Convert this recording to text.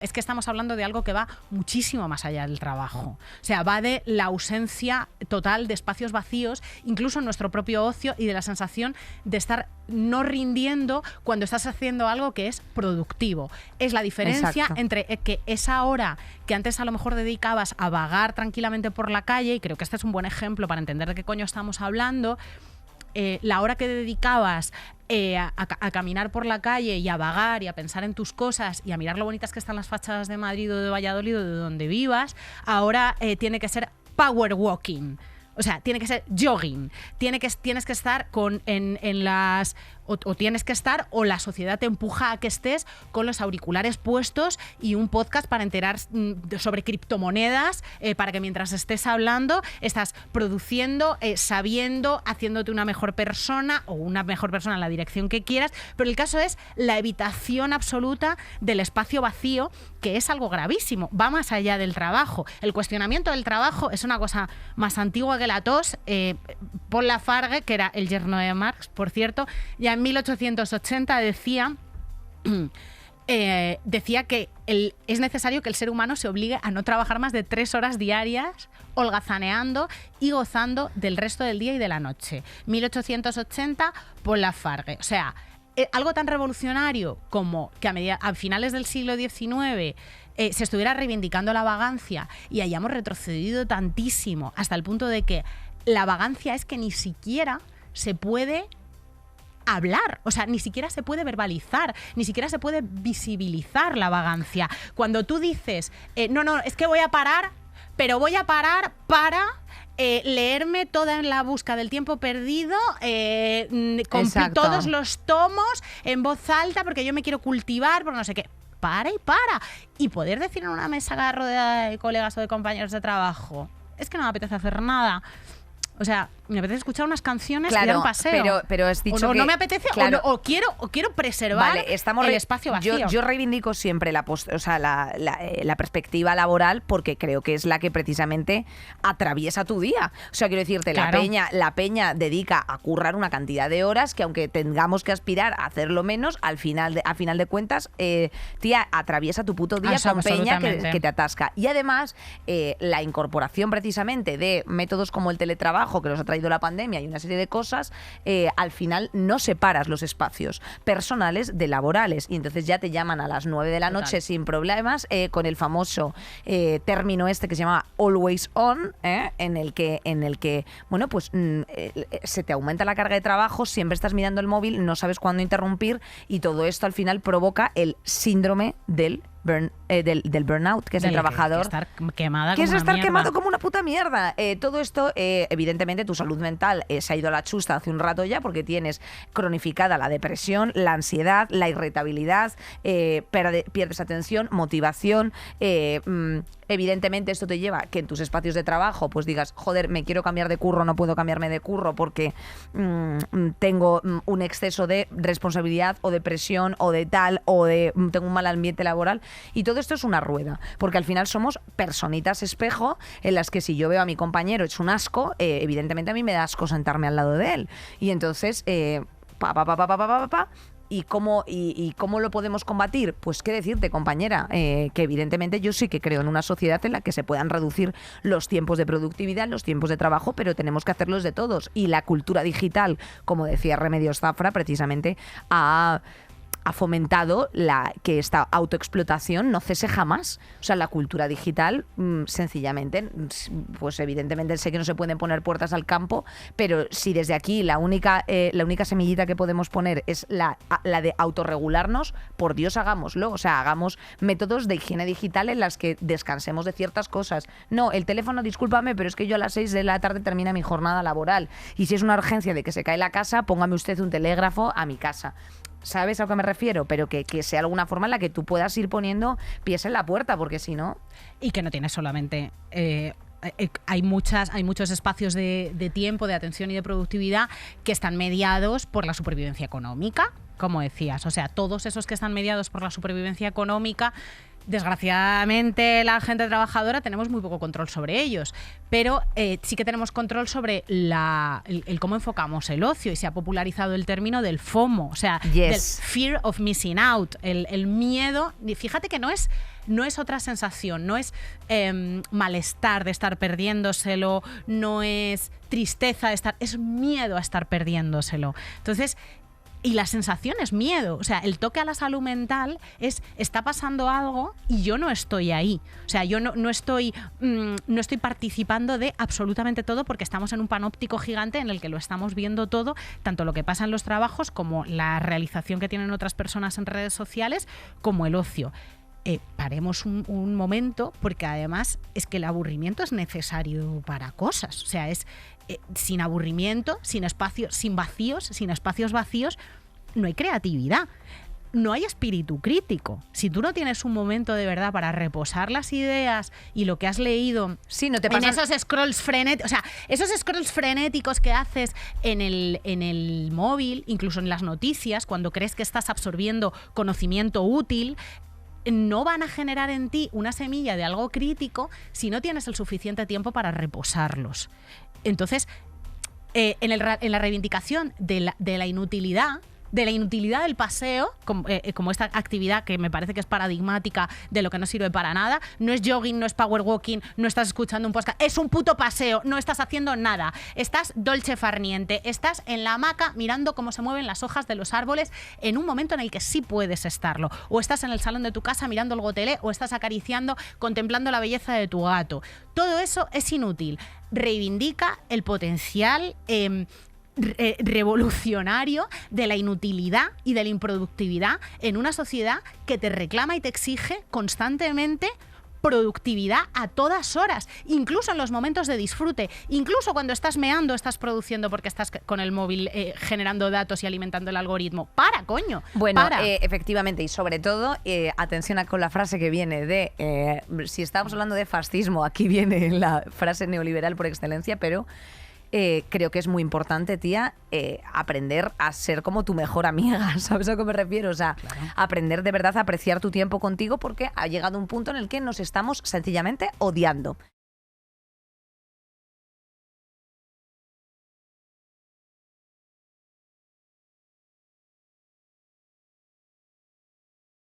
Es que estamos hablando de algo que va muchísimo más allá del trabajo. O sea, va de la ausencia total de espacios vacíos, incluso en nuestro propio ocio, y de la sensación de estar no rindiendo cuando estás haciendo algo que es productivo. Es la diferencia entre que esa hora que antes a lo mejor dedicabas a vagar tranquilamente por la calle, y creo que este es un buen ejemplo para entender de qué coño estamos hablando, la hora que dedicabas a caminar por la calle y a vagar y a pensar en tus cosas y a mirar lo bonitas que están las fachadas de Madrid o de Valladolid o de donde vivas, ahora tiene que ser power walking. O sea, tiene que ser jogging. Tienes que estar en las... O tienes que estar, o la sociedad te empuja a que estés con los auriculares puestos y un podcast para enterar sobre criptomonedas, para que mientras estés hablando estás produciendo, sabiendo, haciéndote una mejor persona o una mejor persona en la dirección que quieras. Pero el caso es la evitación absoluta del espacio vacío, que es algo gravísimo. Va más allá del trabajo. El cuestionamiento del trabajo es una cosa más antigua que la tos. Paul Lafargue, que era el yerno de Marx, por cierto, ya en 1880 decía que es necesario que el ser humano se obligue a no trabajar más de 3 horas diarias, holgazaneando y gozando del resto del día y de la noche. 1880, Paul Lafargue. O sea, algo tan revolucionario como que a finales del siglo XIX se estuviera reivindicando la vagancia y hayamos retrocedido tantísimo hasta el punto de que la vagancia es que ni siquiera se puede hablar, o sea, ni siquiera se puede verbalizar, ni siquiera se puede visibilizar la vagancia. Cuando tú dices, no, es que voy a parar, pero voy a parar para leerme toda En la busca del tiempo perdido, todos los tomos en voz alta porque yo me quiero cultivar, porque no sé qué. Para. Y poder decir en una mesa rodeada de colegas o de compañeros de trabajo, es que no me apetece hacer nada. O sea, me apetece escuchar unas canciones y dar un paseo. Pero has dicho o que... no me apetece, claro, o quiero preservar el espacio vacío. Yo reivindico siempre la perspectiva laboral porque creo que es la que precisamente atraviesa tu día. O sea, quiero decirte, claro, la peña dedica a currar una cantidad de horas que, aunque tengamos que aspirar a hacerlo menos, a final de cuentas, tía, atraviesa tu puto día con peña que te atasca. Y además, la incorporación precisamente de métodos como el teletrabajo, que nos ha traído la pandemia y una serie de cosas, al final no separas los espacios personales de laborales, y entonces ya te llaman a las 9 de la noche sin problemas, con el famoso término este que se llama always on, en el que bueno, pues se te aumenta la carga de trabajo, siempre estás mirando el móvil, no sabes cuándo interrumpir, y todo esto al final provoca el síndrome del burnout, que es el trabajador. Que es estar quemado como una puta mierda. Todo esto, evidentemente, tu salud mental se ha ido a la chusta hace un rato ya, porque tienes cronificada la depresión, la ansiedad, la irritabilidad, pierdes atención, motivación. Evidentemente, esto te lleva que en tus espacios de trabajo pues digas, joder, me quiero cambiar de curro, no puedo cambiarme de curro porque tengo un exceso de responsabilidad o de presión o de tal, o tengo un mal ambiente laboral. Y todo esto es una rueda, porque al final somos personitas espejo en las que si yo veo a mi compañero hecho un asco, evidentemente a mí me da asco sentarme al lado de él. Y entonces, ¿Y cómo lo podemos combatir? Pues qué decirte, compañera, que evidentemente yo sí que creo en una sociedad en la que se puedan reducir los tiempos de productividad, los tiempos de trabajo, pero tenemos que hacerlos de todos. Y la cultura digital, como decía Remedios Zafra, precisamente ha fomentado que esta autoexplotación no cese jamás. O sea, la cultura digital, sencillamente, pues evidentemente sé que no se pueden poner puertas al campo, pero si desde aquí la única semillita que podemos poner es la de autorregularnos, por Dios, hagámoslo. O sea, hagamos métodos de higiene digital en las que descansemos de ciertas cosas. No, el teléfono, discúlpame, pero es que yo a las 6 de la tarde termina mi jornada laboral. Y si es una urgencia de que se cae la casa, póngame usted un telégrafo a mi casa. ¿Sabes a lo que me refiero? Pero que sea alguna forma en la que tú puedas ir poniendo pies en la puerta, porque si no... Y que no tienes solamente... hay muchos espacios de tiempo, de atención y de productividad que están mediados por la supervivencia económica, como decías. O sea, todos esos que están mediados por la supervivencia económica Desgraciadamente, la gente trabajadora tenemos muy poco control sobre ellos, pero sí que tenemos control sobre el cómo enfocamos el ocio, y se ha popularizado el término del FOMO, o sea, del fear of missing out, el miedo. Fíjate que no es otra sensación, no es malestar de estar perdiéndoselo, no es tristeza de estar, es miedo a estar perdiéndoselo. Entonces, y la sensación es miedo, o sea, el toque a la salud mental está pasando algo y yo no estoy ahí. O sea, yo no estoy participando de absolutamente todo, porque estamos en un panóptico gigante en el que lo estamos viendo todo, tanto lo que pasa en los trabajos como la realización que tienen otras personas en redes sociales, como el ocio. Paremos un momento, porque además es que el aburrimiento es necesario para cosas. O sea, sin aburrimiento, sin espacios vacíos, no hay creatividad, no hay espíritu crítico. Si tú no tienes un momento de verdad para reposar las ideas y lo que has leído, sí, no te pasan... en esos scrolls frenéticos, o sea, esos scrolls frenéticos que haces en el móvil, incluso en las noticias, cuando crees que estás absorbiendo conocimiento útil, no van a generar en ti una semilla de algo crítico si no tienes el suficiente tiempo para reposarlos. Entonces, en la reivindicación de la inutilidad del paseo, como esta actividad que me parece que es paradigmática de lo que no sirve para nada, no es jogging, no es power walking, no estás escuchando un podcast, es un puto paseo, no estás haciendo nada, estás dolce farniente, estás en la hamaca mirando cómo se mueven las hojas de los árboles en un momento en el que sí puedes estarlo, o estás en el salón de tu casa mirando el gotelé, o estás acariciando, contemplando la belleza de tu gato. Todo eso es inútil. Reivindica el potencial revolucionario de la inutilidad y de la improductividad en una sociedad que te reclama y te exige constantemente productividad a todas horas, incluso en los momentos de disfrute, incluso cuando estás meando, estás produciendo porque estás con el móvil generando datos y alimentando el algoritmo. ¡Para, coño! Bueno, para. Efectivamente, y sobre todo, atención con la frase que viene de, si estamos hablando de fascismo, aquí viene la frase neoliberal por excelencia, pero creo que es muy importante, tía, aprender a ser como tu mejor amiga, ¿sabes a qué me refiero? O sea, claro, aprender de verdad a apreciar tu tiempo contigo, porque ha llegado un punto en el que nos estamos sencillamente odiando.